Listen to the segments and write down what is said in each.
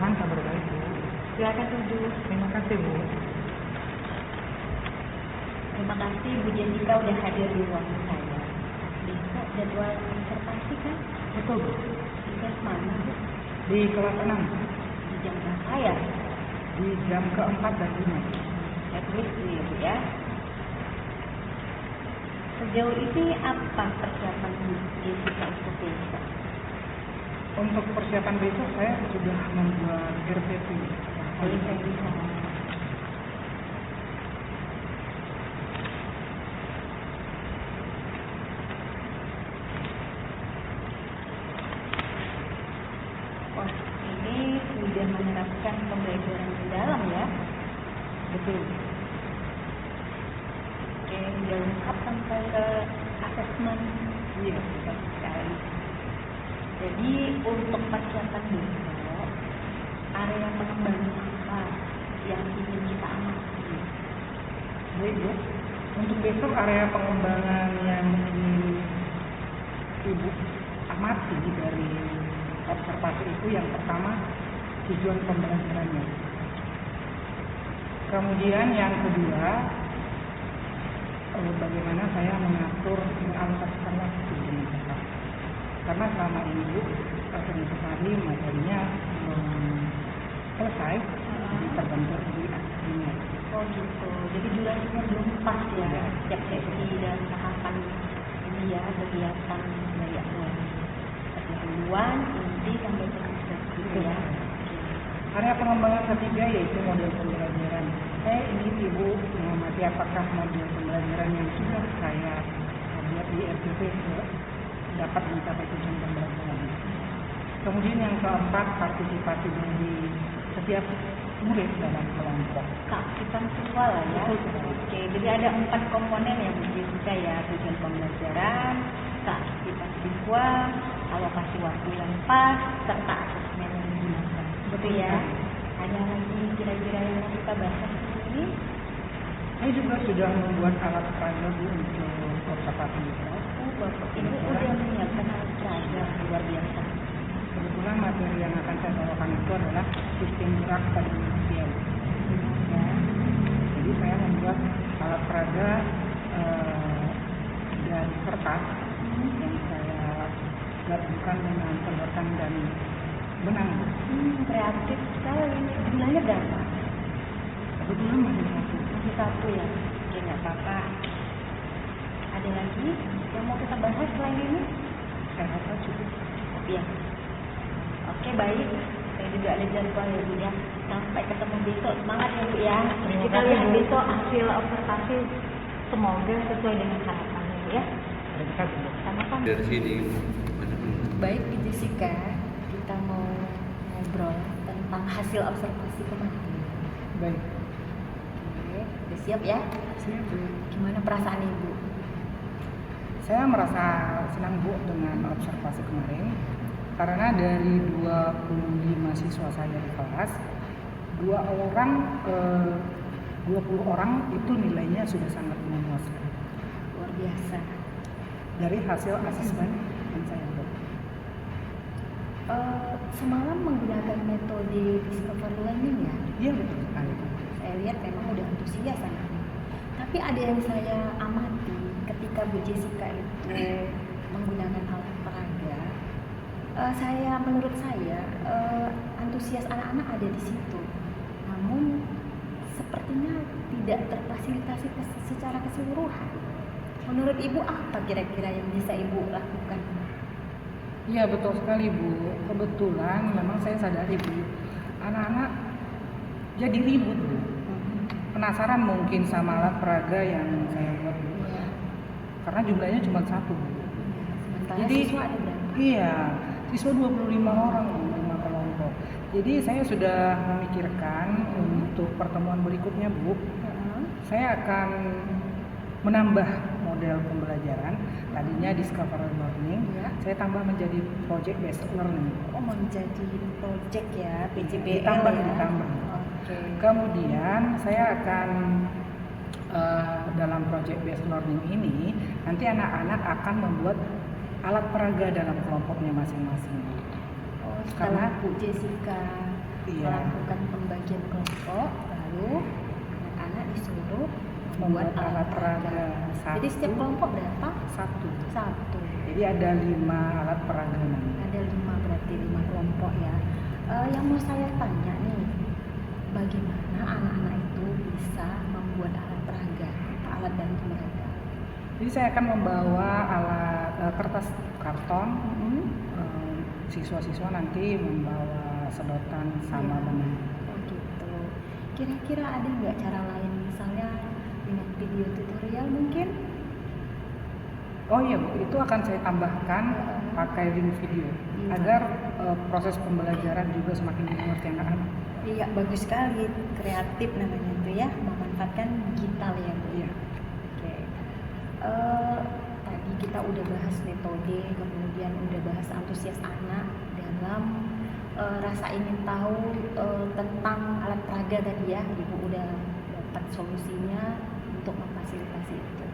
Tuhan kabar baik Bu. Silakan duduk. Terima kasih Bu. Terima kasih Bu Jessica udah hadir di ruangan saya. Besok jadwal observasi kan? Betul Bu. Di kelas mana Bu? Di kelas 6. Di jam berapa ya? Di jam keempat dan 5. Saya tulis dulu ya Bu ya. Sejauh ini apa persiapan Bu Jessica untuk besok? Untuk persiapan besok saya sudah membuat RPP. Boleh saya bisa? Wah, ini sudah menerapkan pembelajaran mendalam ya. Betul. Oke, sudah lengkap sampai ke asesmen. Iya. Bagus sekali. Jadi untuk persiapan besok, area pengembangan apa yang ingin kita amati? Baik Bu. Untuk besok area pengembangan yang ingin Ibu amati dari observasi itu yang pertama tujuan pembelajarannya. Kemudian yang kedua bagaimana saya mengatur mengalokasikan waktu dengan tepat. Karena selama ini Bu, ternyata hari materinya belum selesai, jadi terbentur di akhirnya. Oh gitu, jadi durasinya belum pas ya, Ya. setiap sesi dan tahapan ini ya, kegiatan dari awal. Pendahuluan, inti sampai ke sukses gitu ya. Area pengembangan ketiga yaitu model pembelajaran. Saya ingin Ibu mengamati apakah model pembelajaran yang sudah saya buat di RPP dapat mencapai tujuan pembelajaran. Kemudian yang keempat, partisipasi dari setiap murid dalam kelompok. Keaktifan siswa lah ya. Betul. Oke, jadi ada 4 komponen yang kita ya, tujuan pembelajaran, keaktifan siswa, alokasi waktu yang pas, serta asesmen yang digunakan. Betul ya. Ada lagi kira-kira yang mau kita bahas di sini? Saya juga sudah membuat alat peraga Bu untuk observasi. Bapak ini udah menyiapkan alat peraga luar biasa. Kebetulan materi yang akan saya bawakan itu adalah sistem gerak pada manusia. Ya. Jadi saya membuat alat peraga dari kertas yang saya gabungkan dengan sedotan dan benang. Kreatif sekali. Jumlahnya berapa? Kebetulan masih satu. Masih satu ya. Oke, nggak apa-apa. Ada lagi yang mau kita bahas selain ini? Saya rasa cukup. Ya. Oke, baik. Saya juga ada jadwal ya Bu ya. Sampai ketemu besok. Semangat ya Bu ya. Terima Kita kasih, lihat Bu. besok hasil observasi. Semoga sesuai dengan harapannya Bu ya. Terima kasih. Sama-sama. Dari sini. Baik Bu Jessica, kita mau ngobrol tentang hasil observasi kemarin. Baik. Oke, udah siap ya? Siap Bu. Gimana perasaan Ibu? Saya merasa senang Bu dengan observasi kemarin karena dari 25 siswa saya di kelas 2 orang ke 20 orang itu nilainya sudah sangat memuaskan Luar biasa. dari hasil asesmen yang saya buat. Semalam menggunakan metode discovery learning ya. Iya betul sekali. Saya lihat memang udah antusias anaknya. Tapi ada yang saya amati ketika Bu Jessica itu menggunakan alat peraga. Menurut saya antusias anak-anak ada di situ. Namun sepertinya tidak terfasilitasi secara keseluruhan. Menurut Ibu apa kira-kira yang bisa Ibu lakukan? Iya betul sekali Bu. Kebetulan memang saya sadari Bu, anak-anak jadi ribut Bu. Penasaran mungkin sama alat peraga yang saya buat Bu. Ya. Karena jumlahnya cuma 1 Bu. Sementara Jadi siswa ada berapa? iya, siswa 25 orang Bu, 5 kelompok. Jadi saya sudah memikirkan untuk pertemuan berikutnya Bu, saya akan menambah model pembelajaran. Tadinya discovery learning, Ya. saya tambah menjadi project based learning. Oh, menjadi project ya, PJBL Ditambah, ya. ditambah. Oke. Kemudian saya akan dalam project based learning ini nanti anak-anak akan membuat alat peraga dalam kelompoknya masing-masing. Oh, Karena setelah Bu Jessica Iya. melakukan pembagian kelompok, lalu anak-anak disuruh membuat alat peraga. Jadi setiap kelompok berapa? Satu. Jadi ada 5 alat peraga. Ada 5, berarti 5 kelompok ya. Yang mau saya tanya nih, bagaimana anak-anak itu bisa membuat alat peraga, alat bantu mereka? Jadi saya akan membawa alat kertas karton. Siswa-siswa nanti membawa sedotan sama benang. Oh gitu. Kira-kira ada nggak cara lain, misalnya dengan video tutorial mungkin? Oh iya Bu, itu akan saya tambahkan pakai link video agar proses pembelajaran juga semakin dimengerti anak-anak. Iya, bagus sekali, kreatif namanya itu ya, memanfaatkan digital ya Bu. Iya. Oke. Tadi kita udah bahas metode, kemudian udah bahas antusias anak dalam rasa ingin tahu tentang alat peraga tadi ya. Ibu udah dapat solusinya untuk memfasilitasi itu.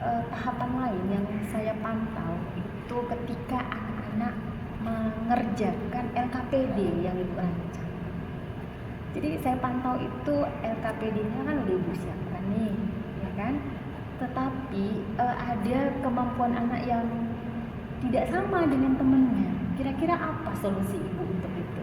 Tahapan lain yang saya pantau itu ketika anak-anak mengerjakan LKPD yang Ibu rancang. Jadi saya pantau itu LKPD-nya kan udah Ibu siapkan nih, ya kan? Tetapi ada kemampuan anak yang tidak sama dengan temannya. Kira-kira apa solusi Ibu untuk itu?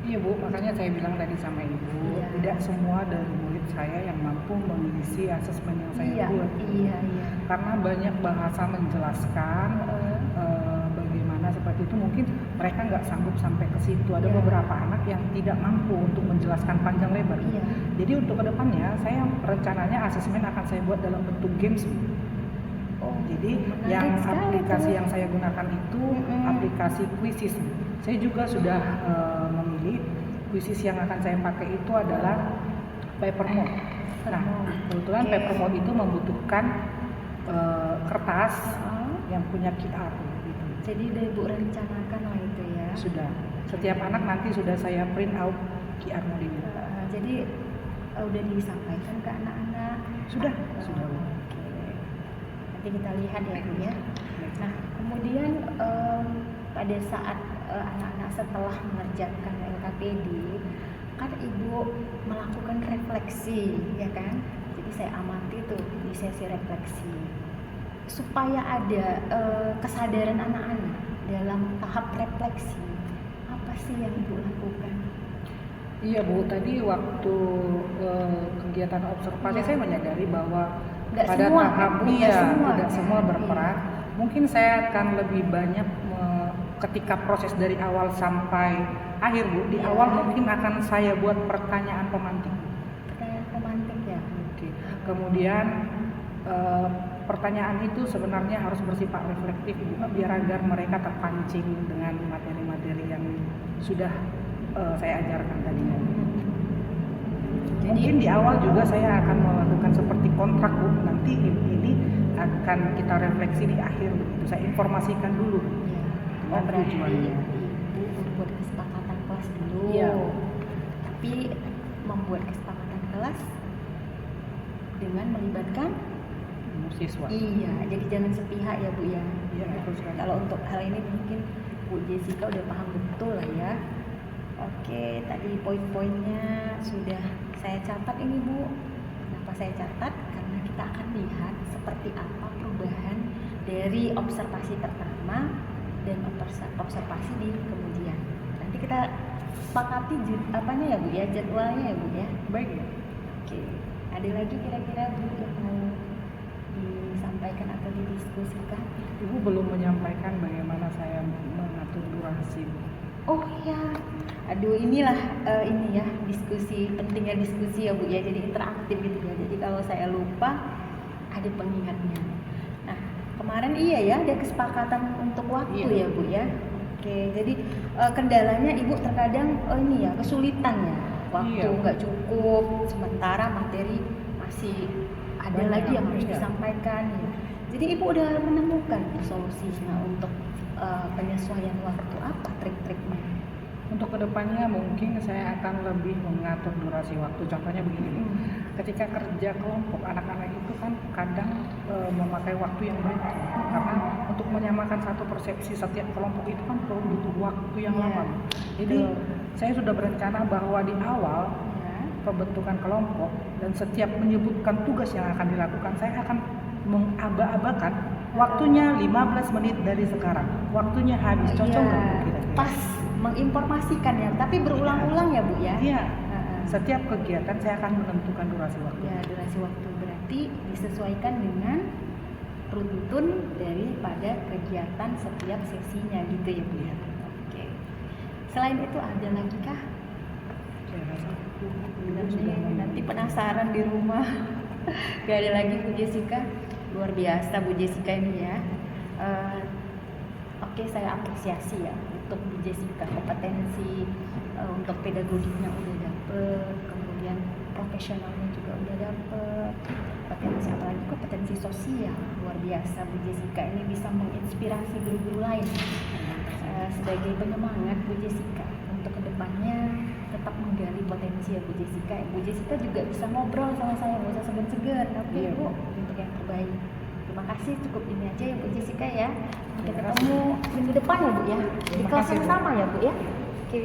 Iya Bu, makanya saya bilang tadi sama Ibu, tidak semua dari murid saya yang mampu mengisi asesmen yang saya buat. Iya. Karena banyak bahasa menjelaskan bagaimana seperti itu, mungkin mereka nggak sanggup sampai ke situ. Ada beberapa anak yang tidak mampu untuk menjelaskan panjang lebar. Iya. Jadi untuk kedepannya saya rencananya asesmen akan saya buat dalam bentuk games. Jadi yang aplikasi yang saya gunakan itu aplikasi Quizzes. Saya juga sudah memilih Quizzes yang akan saya pakai itu adalah Papermode. Nah, kebetulan Papermode itu membutuhkan kertas yang punya QR gitu. Jadi udah Ibu rencanakan lah itu ya. Sudah. Setiap anak nanti sudah saya print out QR mode-nya. Jadi udah disampaikan ke anak-anak. Sudah. Nanti kita lihat ya Bu ya. Nah kemudian pada saat anak-anak setelah mengerjakan LKPD kan Ibu melakukan refleksi ya kan. Jadi saya amati tuh di sesi refleksi supaya ada kesadaran anak-anak dalam tahap refleksi. Apa sih yang Ibu lakukan? Iya Bu, tadi waktu kegiatan observasi saya menyadari bahwa Nggak pada semua, tahap tidak semua berperan. Mungkin saya akan lebih banyak ketika proses dari awal sampai akhir Bu. Di awal mungkin akan saya buat pertanyaan pemantik. Pertanyaan pemantik ya. Oke. Kemudian pertanyaan itu sebenarnya harus bersifat reflektif juga biar agar mereka terpancing dengan materi-materi yang sudah saya ajarkan tadinya. Mungkin di awal juga saya akan melakukan seperti kontrak Bu. Nanti ini akan kita refleksi di akhir begitu. Saya informasikan dulu. Oh berarti Ibu membuat kesepakatan kelas dulu. Iya. Tapi membuat kesepakatan kelas dengan melibatkan siswa. Iya, jadi jangan sepihak ya Bu ya. Iya, betul sekali. Kalau untuk hal ini mungkin Bu Jessica udah paham betul lah ya. Oke, tadi poin-poinnya sudah saya catat ini Bu. Kenapa saya catat? Karena kita akan lihat seperti apa perubahan dari observasi pertama dan observasi di kemudian. Nanti kita sepakati apanya ya Bu ya, jadwalnya ya Bu ya. Baik. Oke, ada lagi kira-kira Bu yang mau disampaikan atau didiskusikan? Ibu belum menyampaikan bagaimana saya mengatur durasi. Oh ya, aduh inilah ini ya diskusi, pentingnya diskusi ya Bu ya, jadi interaktif gitu ya. Jadi kalau saya lupa ada pengingatnya. Nah kemarin iya ya ada kesepakatan untuk waktu ya Bu ya. Oke, jadi kendalanya Ibu terkadang ini ya kesulitan ya, waktu nggak cukup, sementara materi masih ada lagi yang harus disampaikan ya. Jadi Ibu udah menemukan solusinya untuk penyesuaian waktu, apa trik-triknya? Untuk kedepannya mungkin saya akan lebih mengatur durasi waktu. Contohnya begini, ketika kerja kelompok anak-anak itu kan kadang memakai waktu yang banyak karena untuk menyamakan satu persepsi setiap kelompok itu kan perlu butuh waktu yang lama. Jadi saya sudah berencana bahwa di awal Ya. pembentukan kelompok dan setiap menyebutkan tugas yang akan dilakukan, saya akan mengaba-abakan waktunya 15 menit dari sekarang. Waktunya habis, cocok nggak Bu kira-kira? Pas menginformasikan ya, tapi berulang-ulang ya Bu ya. Iya. Heeh. Setiap kegiatan saya akan menentukan durasi waktu. Ya, durasi waktu berarti disesuaikan dengan runtun daripada kegiatan setiap sesinya gitu ya Bu ya. Oke. Selain itu ada lagi kah? Saya rasa itu Benar sudah nih, memenuhi. nanti penasaran di rumah. Gak ada lagi Bu Jessica. Luar biasa Bu Jessica ini ya. Oke, saya apresiasi ya untuk Bu Jessica, kompetensi untuk pedagogiknya udah dapet, kemudian profesionalnya juga udah dapet, kompetensi apalagi kompetensi sosial luar biasa. Bu Jessica ini bisa menginspirasi guru-guru lain. Sebagai penyemangat Bu Jessica untuk kedepannya tetap menggali potensi ya Bu Jessica. Bu Jessica juga bisa ngobrol sama saya, nggak usah segan-segan. Oke Iya, Bu, Bu. untuk yang terbaik. Terima kasih, cukup ini aja ya Bu Jessica ya. Kita Terima ketemu minggu depan ya Bu ya. Di Terima kelas kasih, yang Bu. sama ya Bu ya. Oke.